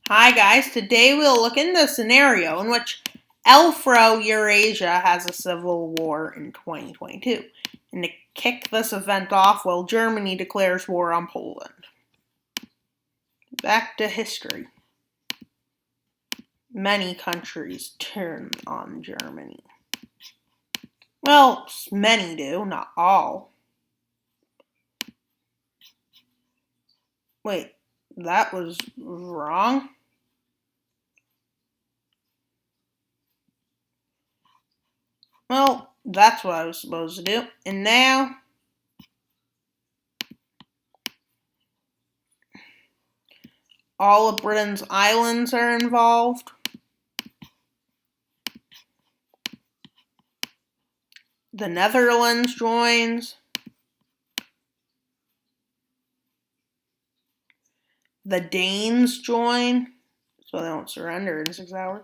Hi guys, today we'll look into a scenario in which Alfro Eurasia has a civil war in 2022. And to kick this event off, Germany declares war on Poland. Back to history. Many countries turn on Germany. Well, many do, not all. Wait, that was wrong? Well, that's what I was supposed to do. And now, all of Britain's islands are involved. The Netherlands joins. The Danes join, so they don't surrender in 6 hours.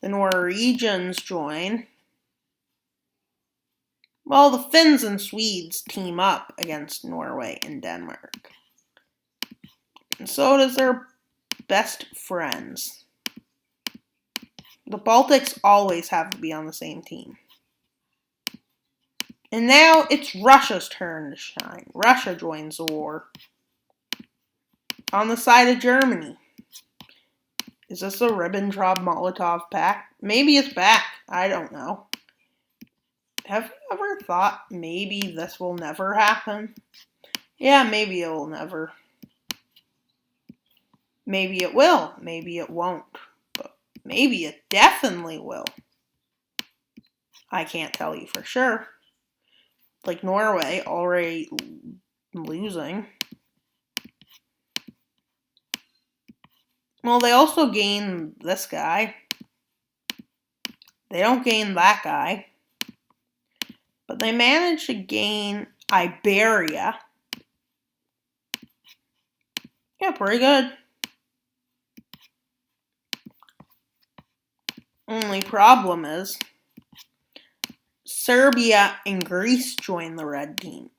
The Norwegians join. Well, the Finns and Swedes team up against Norway and Denmark. And so does their best friends. The Baltics always have to be on the same team. And now it's Russia's turn to shine. Russia joins the war on the side of Germany. Is this a Ribbentrop-Molotov pact? Maybe it's back. I don't know. Have you ever thought maybe this will never happen? Yeah, maybe it will never. Maybe it will. Maybe it won't. But maybe it definitely will. I can't tell you for sure. Like Norway already losing. Well, they also gain this guy. They don't gain that guy. But they managed to gain Iberia. Yeah, pretty good. Only problem is Serbia and Greece join the red team.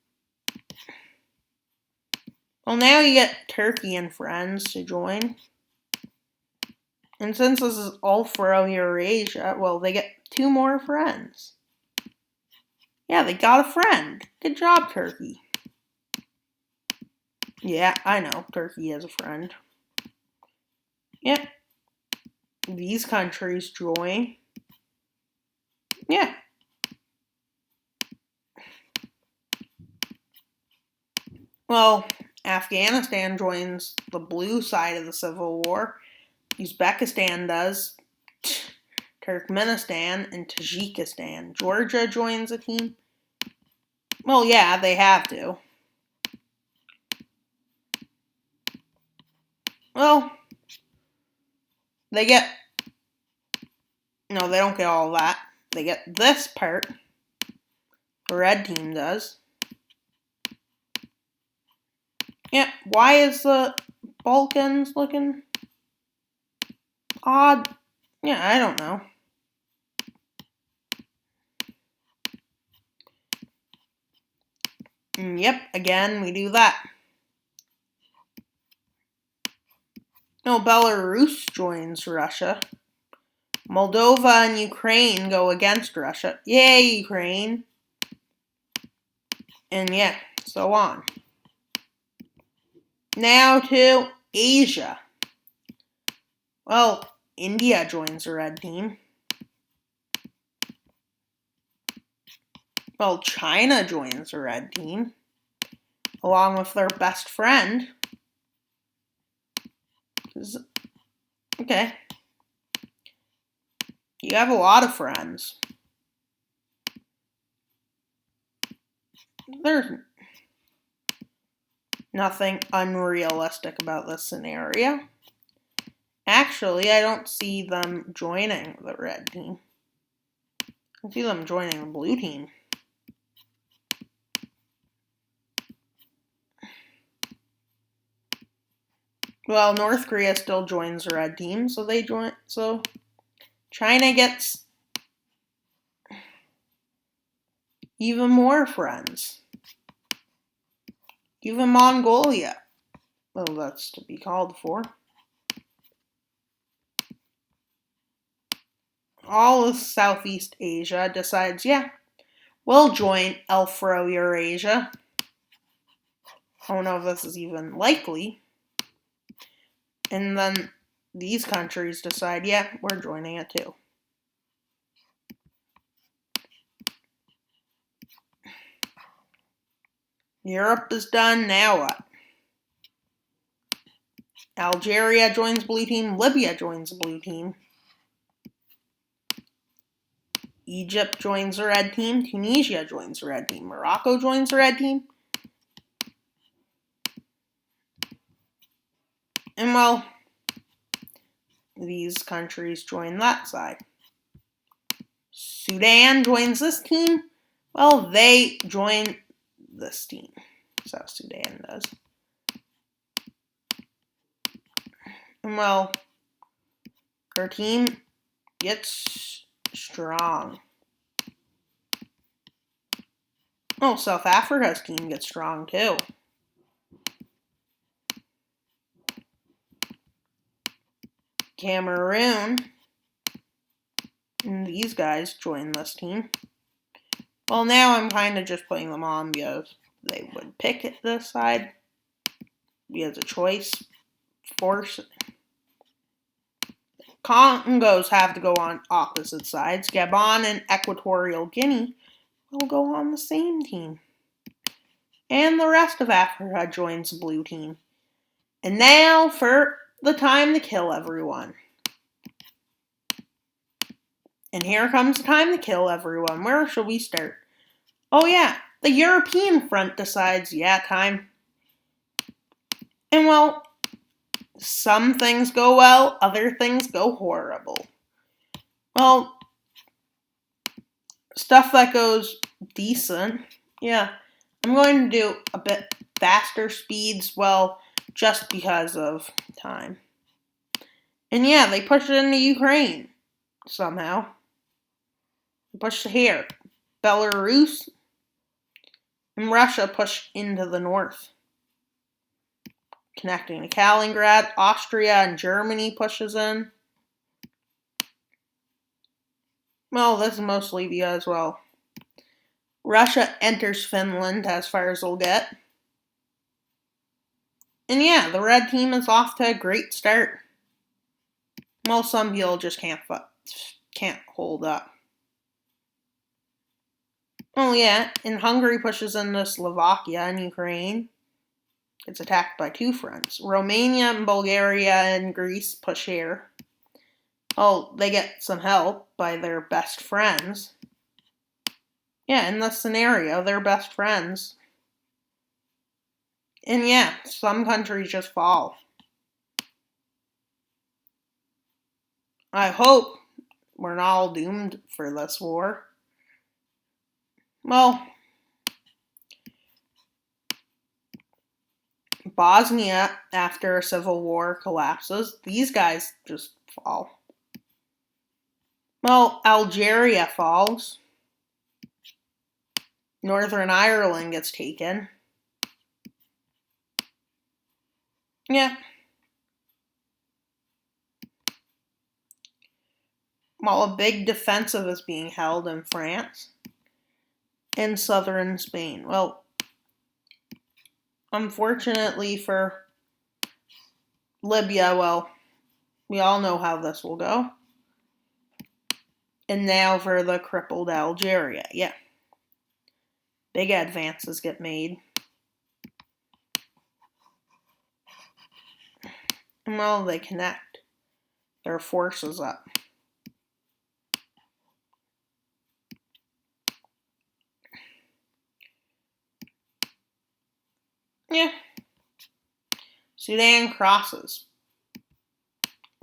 Well, now you get Turkey and friends to join. And since this is Alfro Eurasia, well, they get 2 more friends. Yeah, they got a friend. Good job, Turkey. Yeah, I know. Turkey has a friend. Yeah. These countries join. Yeah. Well, Afghanistan joins the blue side of the Civil War. Uzbekistan does. Turkmenistan and Tajikistan. Georgia joins the team. Well, yeah, they have to. Well, they get... No, they don't get all that. They get this part. The red team does. Yeah, why is the Balkans looking odd? Yeah, I don't know. Yep, again, we do that. No, Belarus joins Russia. Moldova and Ukraine go against Russia. Yay, Ukraine. And yeah, so on. Now to Asia. Well, India joins the red team. Well, China joins the red team, along with their best friend. Okay. You have a lot of friends. There's nothing unrealistic about this scenario. Actually, I don't see them joining the red team. I see them joining the blue team. Well, North Korea still joins the red team, so they join. So China gets even more friends. Even Mongolia. Well, that's to be called for. all of Southeast Asia decides, yeah, we'll join Alfro Eurasia. I don't know if this is even likely. And then these countries decide, yeah, we're joining it too. Europe is done, now what? Algeria joins blue team, Libya joins the blue team. Egypt joins the red team, Tunisia joins the red team, Morocco joins the red team. And well, these countries join that side. Sudan joins this team. Well, they join this team. South Sudan does. And well, her team gets strong. Oh, South Africa's team gets strong too. Cameroon and these guys join this team. Well, now I'm kind of just putting them on because they would pick this side. We have a choice. Force. Congos have to go on opposite sides. Gabon and Equatorial Guinea will go on the same team. And the rest of Africa joins the blue team. And now for the time to kill everyone. And here comes the time to kill everyone. Where shall we start? Oh yeah, the European front decides, yeah, time. And well, some things go well, other things go horrible. Well, stuff that goes decent, yeah. I'm going to do a bit faster speeds, well, just because of time. And yeah, they pushed it into Ukraine, somehow. They pushed it here. Belarus and Russia pushed into the north. Connecting to Kaliningrad, Austria and Germany pushes in. Well, this is mostly because, well, Russia enters Finland as far as they'll get. And yeah, the red team is off to a great start. Well, some people just can't hold up. Oh yeah, and Hungary pushes into Slovakia and Ukraine. It's attacked by two fronts. Romania and Bulgaria and Greece push here. Oh, they get some help by their best friends. Yeah, in this scenario, they're best friends. And yeah, some countries just fall. I hope we're not all doomed for this war. Well, Bosnia, after a civil war collapses, these guys just fall. Well, Algeria falls. Northern Ireland gets taken. Yeah. While a big defensive is being held in France and southern Spain. Well, unfortunately for Libya, well, we all know how this will go. And now for the crippled Algeria. Yeah. Big advances get made. And well, they connect their forces up. Yeah. Sudan crosses.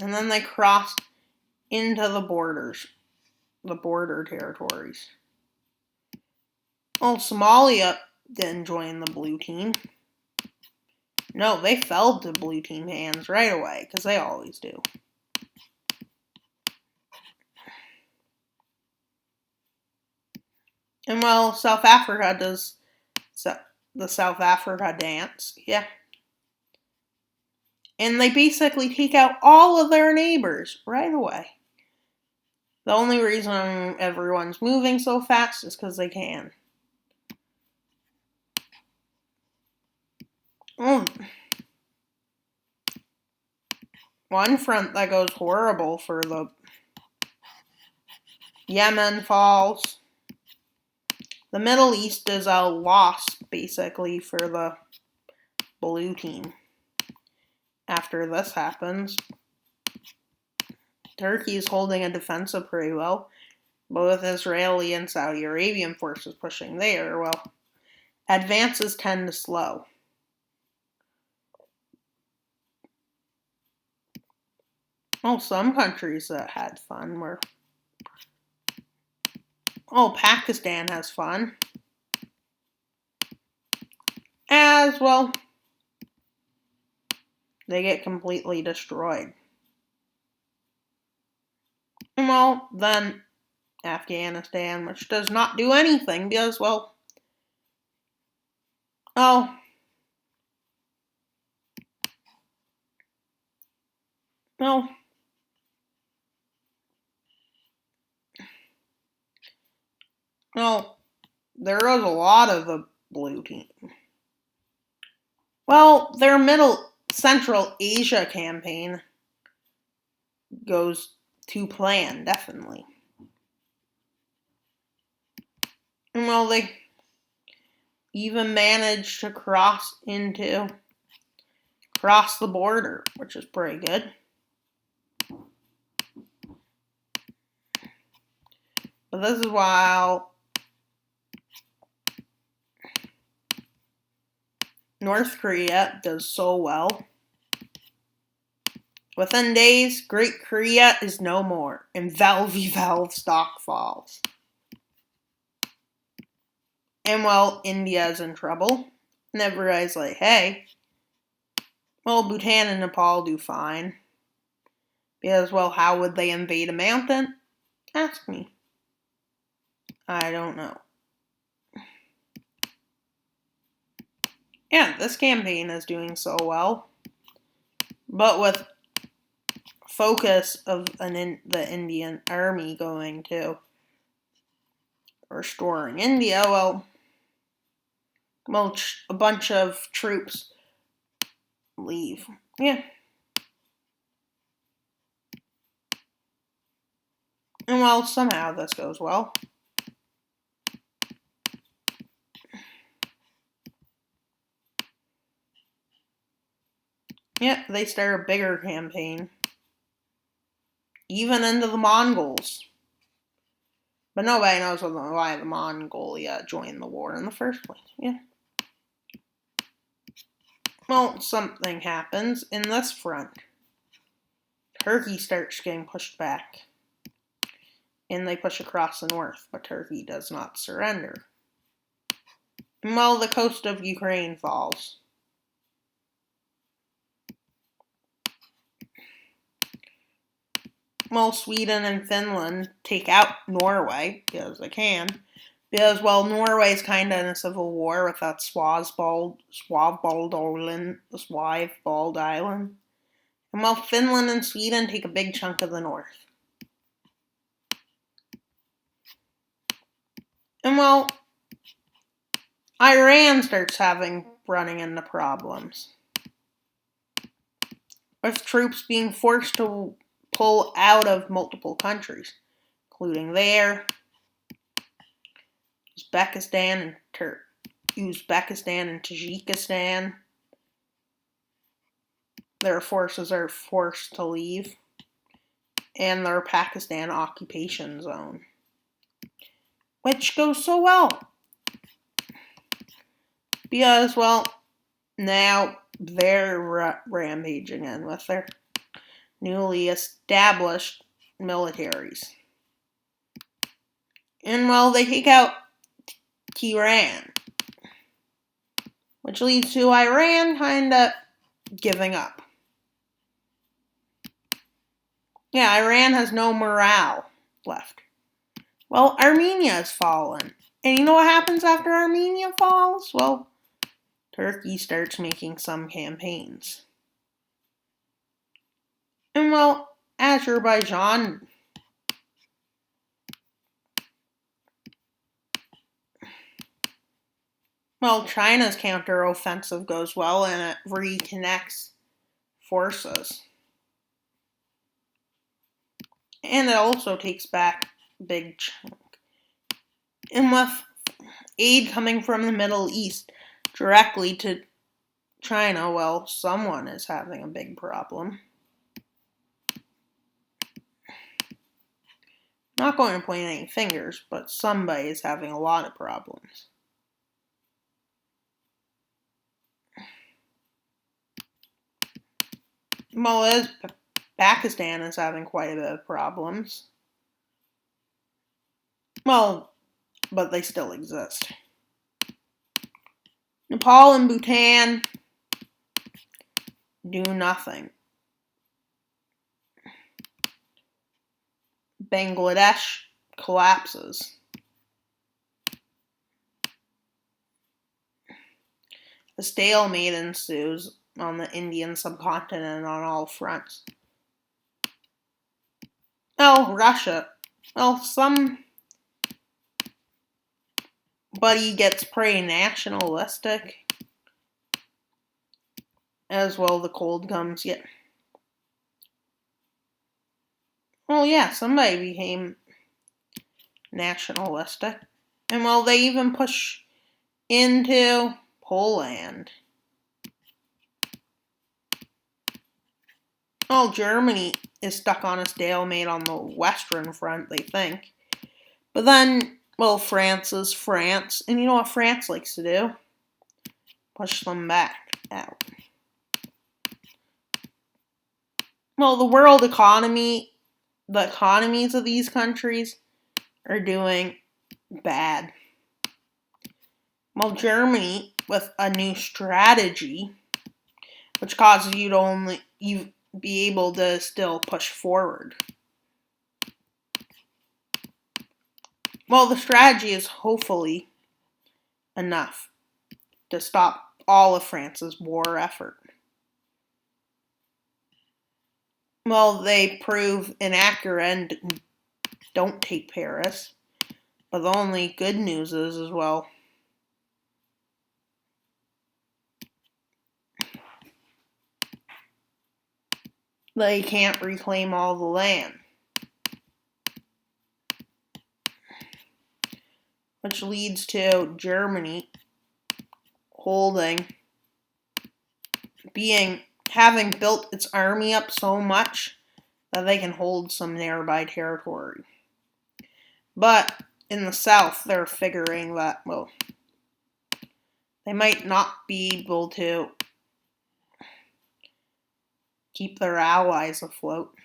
And then they cross into the borders, the border territories. Well, Somalia didn't join the blue team. No, they fell to blue team hands right away, because they always do. And well, South Africa does the South Africa dance, yeah. And they basically take out all of their neighbors right away. The only reason everyone's moving so fast is because they can. One front that goes horrible for the Yemen falls. The Middle East is a loss, basically, for the blue team. After this happens, Turkey is holding a defensive pretty well, but with Israeli and Saudi Arabian forces pushing there, well, advances tend to slow. Oh, some countries that had fun were... Oh, Pakistan has fun. As well, they get completely destroyed. Well, then Afghanistan, which does not do anything because, well, no, there was a lot of the blue team. Well, their Central Asia campaign goes to plan, definitely. And well, they even managed to cross the border, which is pretty good. But this is while North Korea does so well. Within days, Great Korea is no more, and valve stock falls. And well, India is in trouble, and everybody's like, hey, well, Bhutan and Nepal do fine. Because, well, how would they invade a mountain? Ask me. I don't know. Yeah, this campaign is doing so well. But with focus of the Indian army going to restoring India, well, a bunch of troops leave. Yeah. And well, somehow this goes well. Yeah, they start a bigger campaign. Even into the Mongols. But nobody knows why the Mongolia joined the war in the first place. Yeah. Well, something happens in this front. Turkey starts getting pushed back. And they push across the north, but Turkey does not surrender. And well, the coast of Ukraine falls. Well, Sweden and Finland take out Norway, because they can. Because, well, Norway's kind of in a civil war with that Svalbard Island. And well, Finland and Sweden take a big chunk of the north. And well, Iran starts running into problems. With troops being forced to pull out of multiple countries, including Uzbekistan and Tajikistan. Their forces are forced to leave, and their Pakistan occupation zone, which goes so well. Because, well, now they're rampaging in with their newly established militaries. And, well, they take out Tehran, which leads to Iran kind of giving up. Yeah, Iran has no morale left. Well, Armenia has fallen. And you know what happens after Armenia falls? Well, Turkey starts making some campaigns. And well, Azerbaijan Well, China's counteroffensive goes well and it reconnects forces. And it also takes back a big chunk. And with aid coming from the Middle East directly to China, well, someone is having a big problem. Not going to point any fingers, but somebody is having a lot of problems. Well, Pakistan is having quite a bit of problems. Well, but they still exist. Nepal and Bhutan do nothing. Bangladesh collapses. A stalemate ensues on the Indian subcontinent on all fronts. Oh, Russia. Well, somebody gets pretty nationalistic. As well, the cold comes yet. Well, yeah, somebody became nationalistic. And well, they even push into Poland. Well, Germany is stuck on a stalemate on the Western Front, they think. But then, well, France is France. And you know what France likes to do? Push them back out. Well, the world economy, the economies of these countries are doing bad. Well, Germany, with a new strategy, which causes you to be able to still push forward. Well, the strategy is hopefully enough to stop all of France's war effort. Well, they prove inaccurate and don't take Paris. But the only good news is, as well, they can't reclaim all the land. Which leads to Germany having built its army up so much that they can hold some nearby territory. But in the south, they're figuring that, well, they might not be able to keep their allies afloat.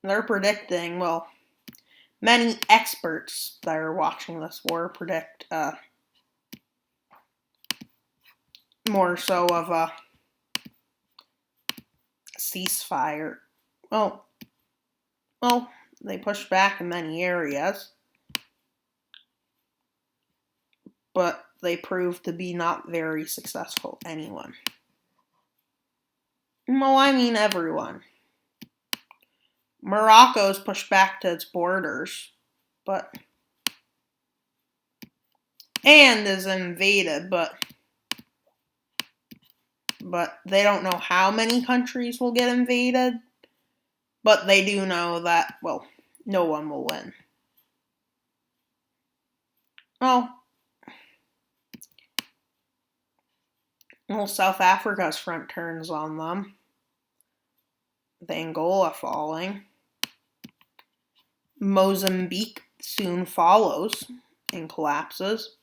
They're predicting, well, many experts that are watching this war predict more so of a ceasefire. Well, they pushed back in many areas, but they proved to be not very successful. Anyone. Well, I mean everyone. Morocco's pushed back to its borders, and is invaded, but they don't know how many countries will get invaded, but they do know that, well, no one will win. Well, South Africa's front turns on them. The Angola falling. Mozambique soon follows and collapses,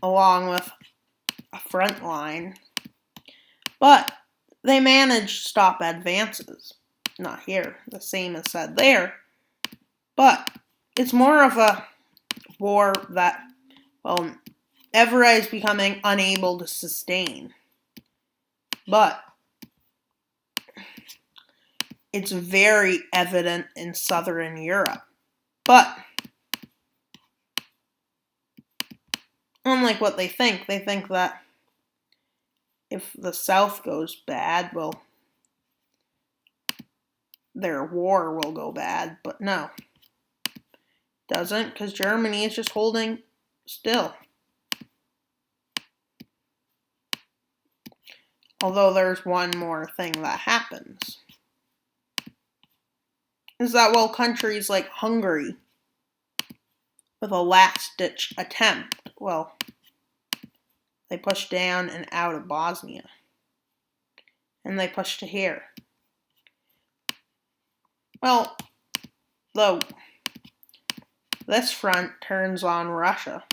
along with a front line. But they managed to stop advances. Not here, the same is said there. But it's more of a war that, well, Evra is becoming unable to sustain. But it's very evident in southern Europe. But unlike what they think that if the South goes bad, well, their war will go bad. But no. Doesn't, because Germany is just holding still. Although there's one more thing that happens. Is that, well, countries like Hungary, with a last-ditch attempt, well, they pushed down and out of Bosnia. And they pushed to here. Well, though, this front turns on Russia.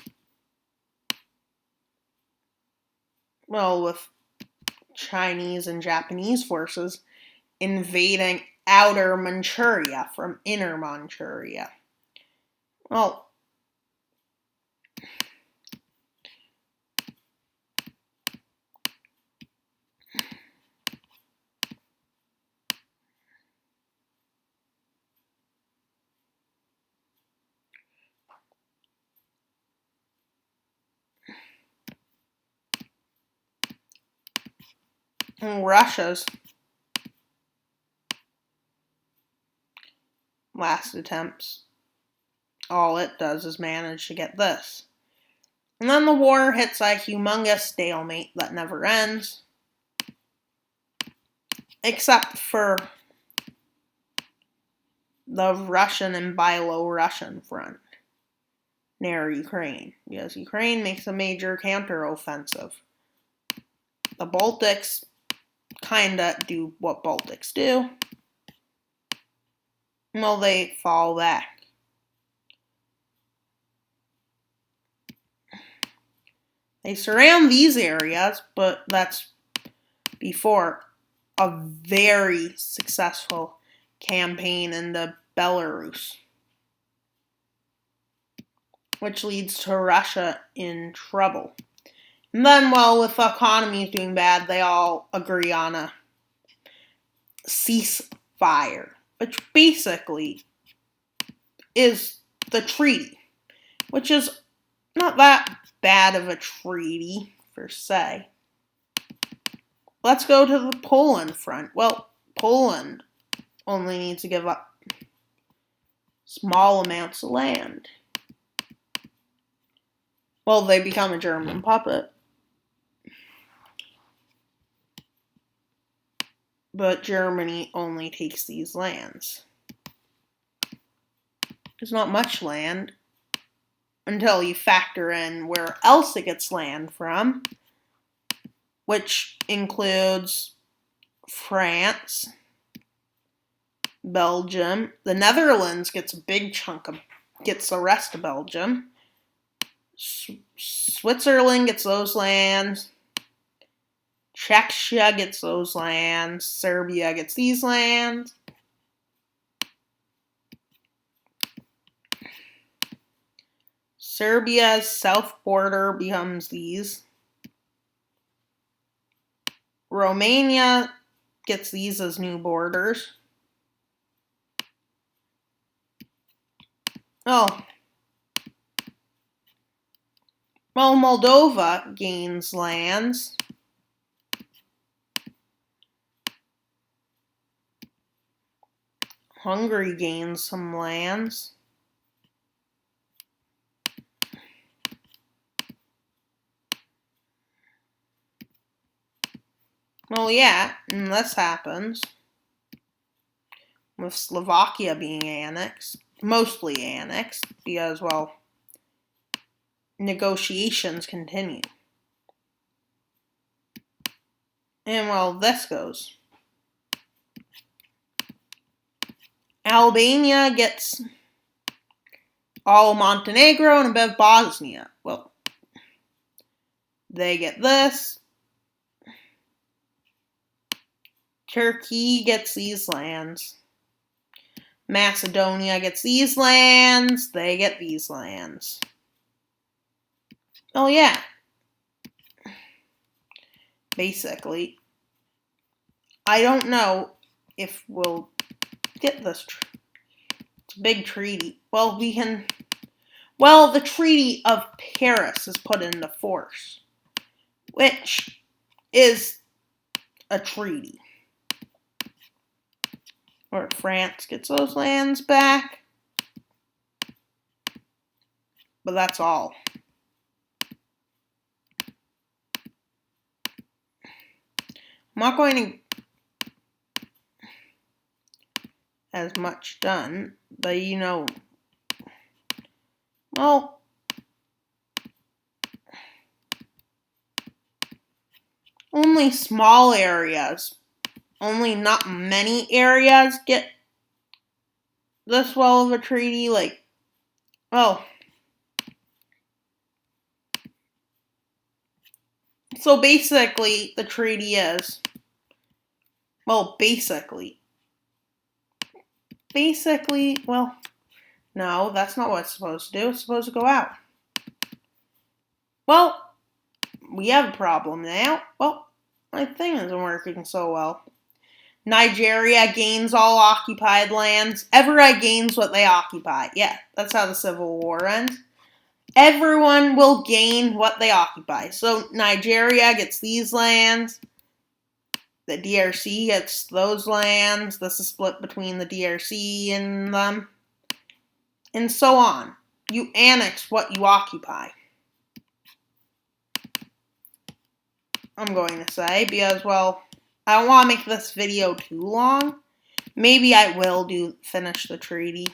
Well, with Chinese and Japanese forces invading outer Manchuria from inner Manchuria. Well, Russia's last attempts, all it does is manage to get this. And then the war hits a humongous stalemate that never ends, except for the Russian and Byelorussian front near Ukraine, because Ukraine makes a major counteroffensive. The Baltics kinda do what Baltics do. Well, they fall back. They surround these areas, but that's before a very successful campaign into Belarus, which leads to Russia in trouble. And then, well, with the economies doing bad, they all agree on a ceasefire, which basically is the treaty, which is not that bad of a treaty, per se. Let's go to the Poland front. Well, Poland only needs to give up small amounts of land. Well, they become a German puppet. But Germany only takes these lands. There's not much land until you factor in where else it gets land from, which includes France, Belgium. The Netherlands gets a big chunk of, gets the rest of Belgium. Switzerland gets those lands. Czechia gets those lands. Serbia gets these lands. Serbia's south border becomes these. Romania gets these as new borders. Oh. Well, Moldova gains lands. Hungary gains some lands. Well, yeah, and this happens with Slovakia being annexed, mostly annexed, because, well, negotiations continue. And, well, this goes. Albania gets all Montenegro and a bit of Bosnia. Well, they get this. Turkey gets these lands. Macedonia gets these lands. They get these lands. Oh, yeah. Basically, I don't know if we'll get this. It's a big treaty. Well, we can. Well, the Treaty of Paris is put into force, which is a treaty where France gets those lands back. but that's all. I'm not going to as much done, but you know, well, only small areas, only not many areas get this well of a treaty. Like, well, so basically the treaty is, well, basically, well, no, that's not what it's supposed to do. It's supposed to go out. Well, we have a problem now. Well, my thing isn't working so well. Nigeria gains all occupied lands. Everybody gains what they occupy. Yeah, that's how the Civil War ends. Everyone will gain what they occupy. So Nigeria gets these lands. The DRC gets those lands. This is split between the DRC and them. And so on. You annex what you occupy. I'm going to say, because, well, I don't want to make this video too long. Maybe I will finish the treaty.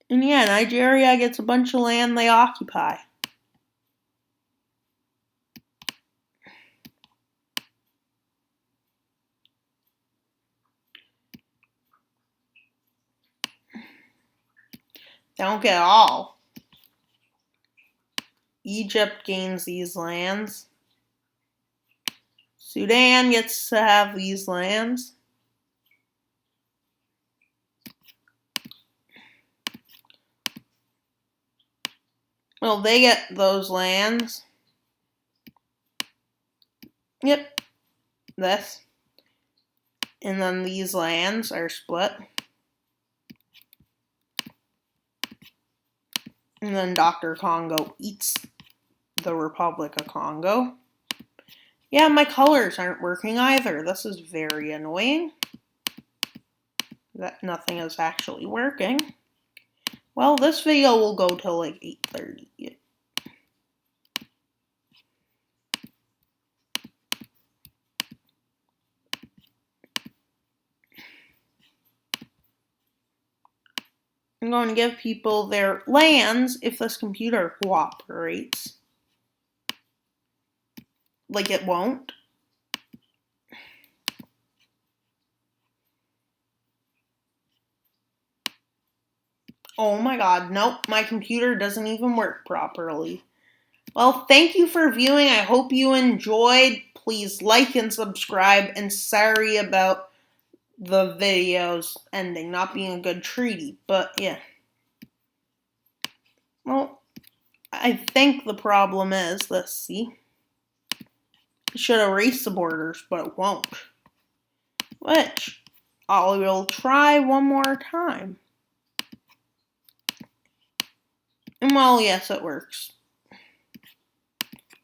And yeah, Nigeria gets a bunch of land they occupy. They don't get all. Egypt gains these lands. Sudan gets to have these lands. Well, they get those lands. Yep. This. And then these lands are split. And then Dr. Congo eats the Republic of Congo. Yeah, my colors aren't working either. This is very annoying. That nothing is actually working. Well, this video will go till like 8:30. I'm going to give people their lands if this computer cooperates. Like it won't. Oh my god, nope, my computer doesn't even work properly. Well, thank you for viewing. I hope you enjoyed. Please like and subscribe, and sorry about the videos ending, not being a good treaty, but yeah. Well, I think the problem is, let's see. It should erase the borders, but it won't. Which, I will try one more time. And well, yes, it works.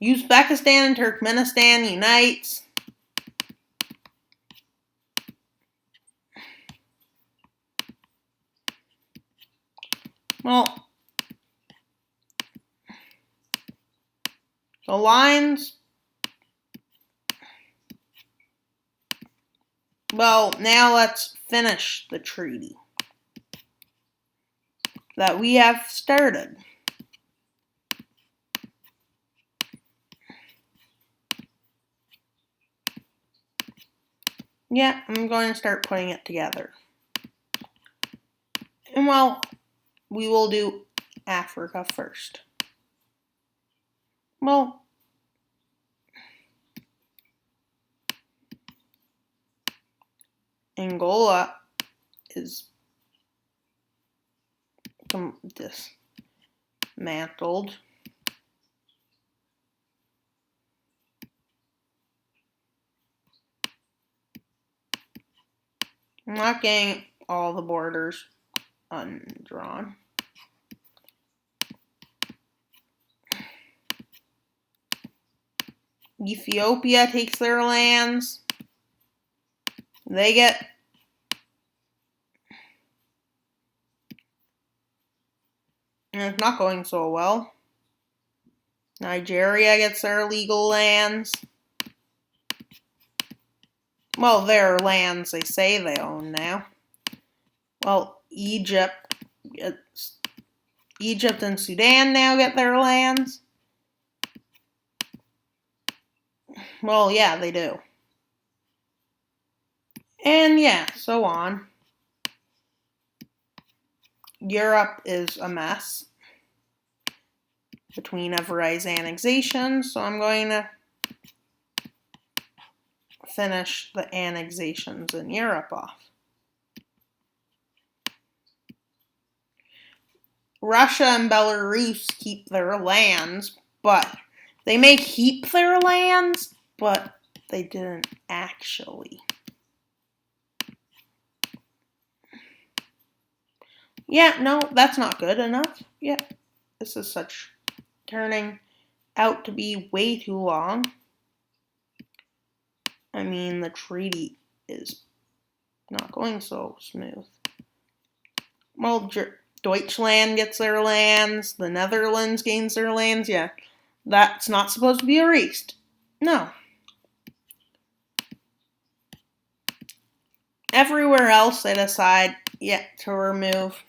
Uzbekistan and Turkmenistan unites. Well, the lines. Well, now let's finish the treaty that we have started. Yeah, I'm going to start putting it together. And well, we will do Africa first. Well, Angola is dismantled. I'm not getting all the borders undrawn. Ethiopia takes their lands. They get... It's not going so well. Nigeria gets their legal lands. Well, their lands they say they own now. Well, Egypt and Sudan now get their lands. Well, yeah, they do. And yeah, so on. Europe is a mess between Evereye's annexations, so I'm going to finish the annexations in Europe off. Russia and Belarus keep their lands, but they may keep their lands, but they didn't actually. Yeah, no, that's not good enough. Yeah, this is turning out to be way too long. I mean, the treaty is not going so smooth. Well, Deutschland gets their lands, the Netherlands gains their lands. Yeah, that's not supposed to be erased. No. Everywhere else they decide, to remove,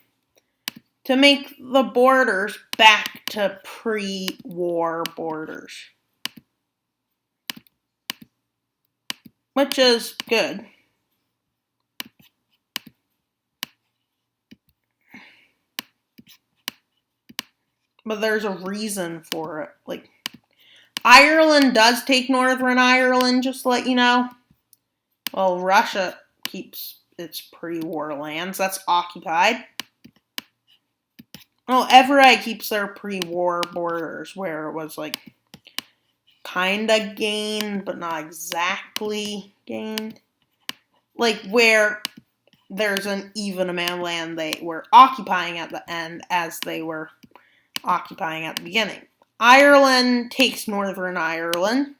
to make the borders back to pre-war borders. Which is good. But there's a reason for it. Like, Ireland does take Northern Ireland, just to let you know. Well, Russia keeps its pre-war lands. That's occupied. Well, Evereye keeps their pre-war borders, where it was, like, kinda gained, but not exactly gained. Like, where there's an even amount of land they were occupying at the end as they were occupying at the beginning. Ireland takes Northern Ireland.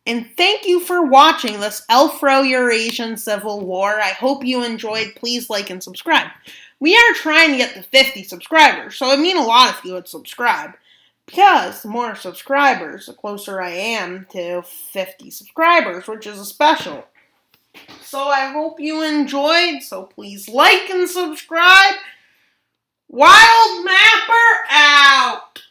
And thank you for watching this Alfro Eurasian Civil War. I hope you enjoyed. Please like and subscribe. We are trying to get to 50 subscribers, so it would mean a lot if you would subscribe. Because the more subscribers, the closer I am to 50 subscribers, which is a special. So I hope you enjoyed, so please like and subscribe. Wild Mapper out!